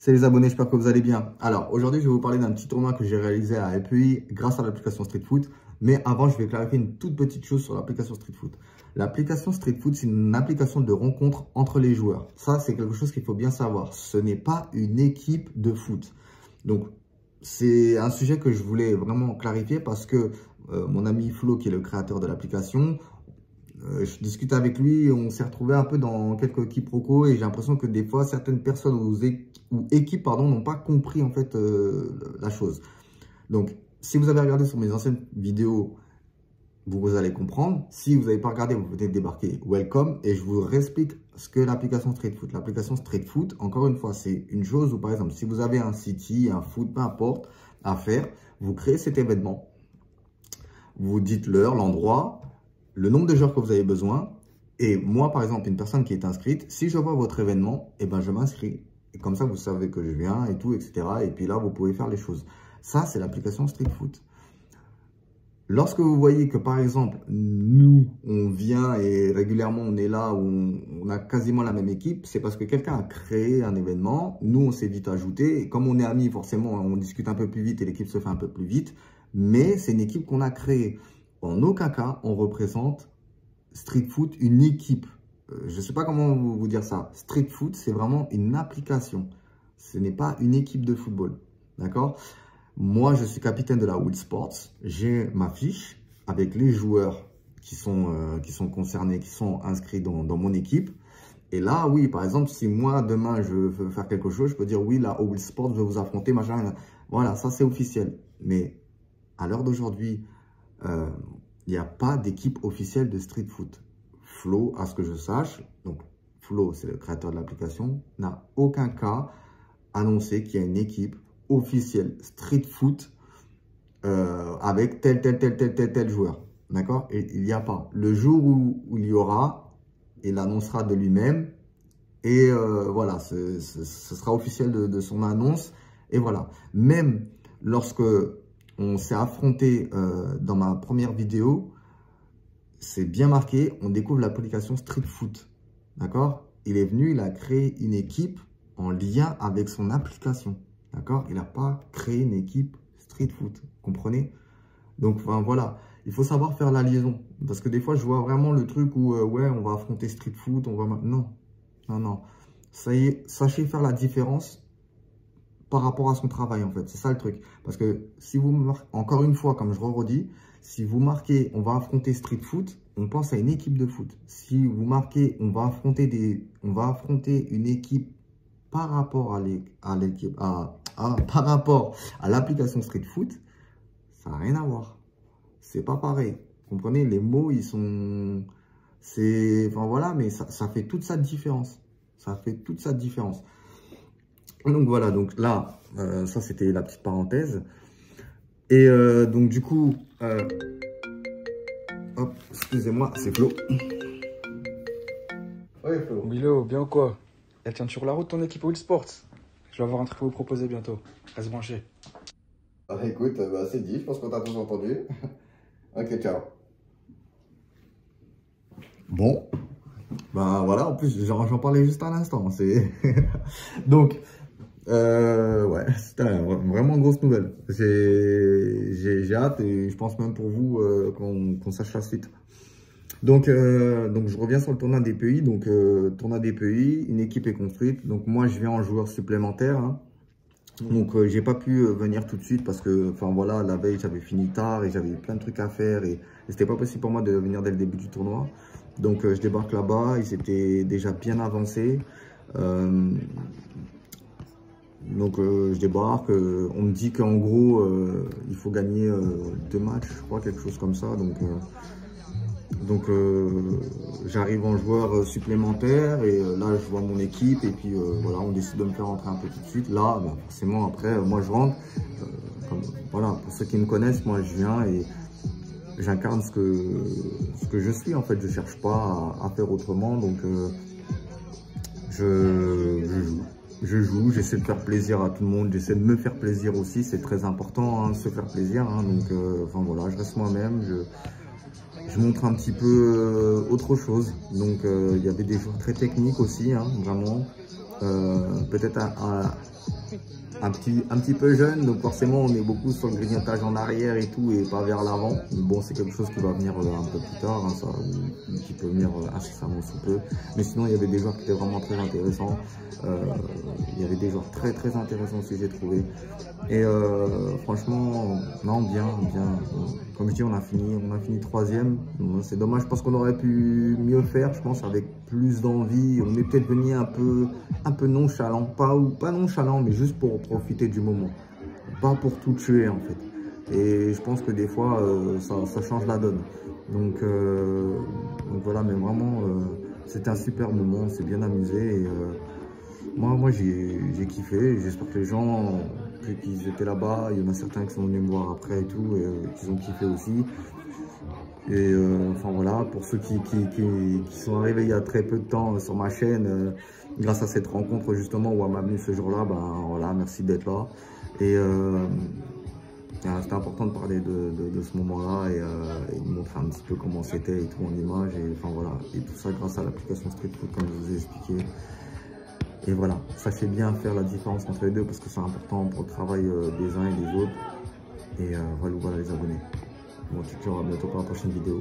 Salut les abonnés, j'espère que vous allez bien. Alors, aujourd'hui, je vais vous parler d'un petit tournoi que j'ai réalisé à LPI grâce à l'application Street Foot. Mais avant, je vais clarifier une toute petite chose sur l'application Street Foot. L'application Street Foot, c'est une application de rencontre entre les joueurs. Ça, c'est quelque chose qu'il faut bien savoir. Ce n'est pas une équipe de foot. Donc, c'est un sujet que je voulais vraiment clarifier parce que mon ami Flo, qui est le créateur de l'application, je discute avec lui, on s'est retrouvé un peu dans quelques quiproquos et j'ai l'impression que des fois, certaines personnes ou équipes n'ont pas compris en fait la chose. Donc, si vous avez regardé sur mes anciennes vidéos, vous allez comprendre. Si vous n'avez pas regardé, vous pouvez débarquer. Welcome. Et je vous réexplique ce que l'application Street Foot. L'application Street Foot, encore une fois, c'est une chose où, par exemple, si vous avez un City, un foot, peu importe, à faire, vous créez cet événement. Vous dites l'heure, l'endroit, le nombre de joueurs que vous avez besoin. Et moi, par exemple, une personne qui est inscrite, si je vois votre événement, eh ben, je m'inscris. Et comme ça, vous savez que je viens et tout, etc. Et puis là, vous pouvez faire les choses. Ça, c'est l'application Street Foot. Lorsque vous voyez que, par exemple, nous, on vient et régulièrement, on est là, où on a quasiment la même équipe, c'est parce que quelqu'un a créé un événement. Nous, on s'est vite ajouté. Et comme on est amis, forcément, on discute un peu plus vite et l'équipe se fait un peu plus vite. Mais c'est une équipe qu'on a créée. En aucun cas, on représente Street Foot, une équipe. Je ne sais pas comment vous dire ça. Street Foot, c'est vraiment une application. Ce n'est pas une équipe de football. D'accord ? Moi, je suis capitaine de la Will Sports. J'ai ma fiche avec les joueurs qui sont concernés, qui sont inscrits dans mon équipe. Et là, oui, par exemple, si moi, demain, je veux faire quelque chose, je peux dire, oui, la Will Sports veut vous affronter, machin. Voilà, ça, c'est officiel. Mais à l'heure d'aujourd'hui, il n'y a pas d'équipe officielle de Street Foot. Flo, à ce que je sache, donc Flo, c'est le créateur de l'application, n'a aucun cas annoncé qu'il y a une équipe officielle Street Foot avec tel joueur. D'accord? Et il n'y a pas. Le jour où il y aura, il annoncera de lui-même. Et voilà, ce sera officiel de son annonce. Et voilà. Même lorsque on s'est affronté dans ma première vidéo, c'est bien marqué, on découvre l'application Street Foot. D'accord? Il est venu, il a créé une équipe en lien avec son application. D'accord? Il n'a pas créé une équipe Street Foot. Comprenez? Donc, enfin, voilà. Il faut savoir faire la liaison. Parce que des fois, je vois vraiment le truc où, ouais, on va affronter Street Foot. Non. Non. Ça y est, sachez faire la différence par rapport à son travail, en fait. C'est ça le truc. Parce que si vous marquez, encore une fois, comme je redis, si vous marquez, on va affronter Street Foot, on pense à une équipe de foot. Si vous marquez, on va affronter une équipe par rapport par rapport à l'application Street Foot, ça n'a rien à voir. C'est pas pareil. Vous comprenez? Les mots, ils sont... Enfin voilà, mais ça fait toute sa différence. Ça fait toute sa différence. Donc voilà, donc là, ça c'était la petite parenthèse. Et donc du coup, hop, excusez-moi, c'est Flo. Ouais, Flo. Milo, bien ou quoi? Elle tient sur la route ton équipe Will Sports. Je vais avoir un truc à vous proposer bientôt. Reste branché. Ah, écoute, bah, c'est dit, je pense qu'on t'a tous entendu. Ok, ciao. Bon, ben voilà, en plus j'en parlais juste à l'instant. Donc, ouais, c'était vraiment grosse nouvelle. J'ai hâte et je pense même pour vous qu'on sache la suite. Donc je reviens sur le tournoi des pays. Donc, tournoi des pays, une équipe est construite. Donc, moi, je viens en joueur supplémentaire. Hein. Donc, j'ai pas pu venir tout de suite parce que, enfin, voilà, la veille, j'avais fini tard et j'avais plein de trucs à faire. Et c'était pas possible pour moi de venir dès le début du tournoi. Donc, je débarque là-bas. Ils étaient déjà bien avancés. Donc, je débarque. On me dit qu'en gros, il faut gagner 2 matchs, je crois, quelque chose comme ça. Donc, j'arrive en joueur supplémentaire et là, je vois mon équipe et puis voilà, on décide de me faire rentrer un peu tout de suite. Là, bah, forcément, après, moi, je rentre. Voilà, pour ceux qui me connaissent, moi, je viens et j'incarne ce que je suis. En fait, je cherche pas à faire autrement. Donc, je joue, j'essaie de faire plaisir à tout le monde. J'essaie de me faire plaisir aussi. C'est très important, hein, de se faire plaisir. Hein, donc, enfin, voilà, je reste moi-même. Je montre un petit peu autre chose. Donc, il y avait des joueurs très techniques aussi, hein, vraiment. Peut-être un petit peu jeune, donc forcément on est beaucoup sur le grignotage en arrière et tout et pas vers l'avant. Mais bon, c'est quelque chose qui va venir un peu plus tard, hein, ça, ou qui peut venir incessamment sous peu. Mais sinon il y avait des joueurs qui étaient vraiment très intéressants. Il y avait des joueurs très intéressants aussi, j'ai trouvé. Et franchement, non, bien. Comme je dis, on a fini troisième. C'est dommage, je pense qu'on aurait pu mieux faire, je pense, avec plus d'envie. On est peut-être venu un peu nonchalant, pas nonchalant, mais juste pour profiter du moment, pas pour tout tuer en fait. Et je pense que des fois, ça change la donne. Donc voilà, mais vraiment, c'était un super moment, on s'est bien amusé. Et, moi j'ai kiffé, j'espère que les gens, vu qu'ils étaient là-bas, il y en a certains qui sont venus me voir après et tout, et qu'ils ont kiffé aussi. Et enfin voilà, pour ceux qui sont arrivés il y a très peu de temps sur ma chaîne, grâce à cette rencontre justement où elle m'a venu ce jour-là, ben voilà, merci d'être là. Et c'était important de parler de ce moment-là et de montrer un petit peu comment c'était et tout en image. Et enfin voilà, et tout ça grâce à l'application Street Foot comme je vous ai expliqué. Et voilà, sachez bien faire la différence entre les deux parce que c'est important pour le travail des uns et des autres. Et voilà les abonnés. Bon, ciao, à bientôt pour la prochaine vidéo.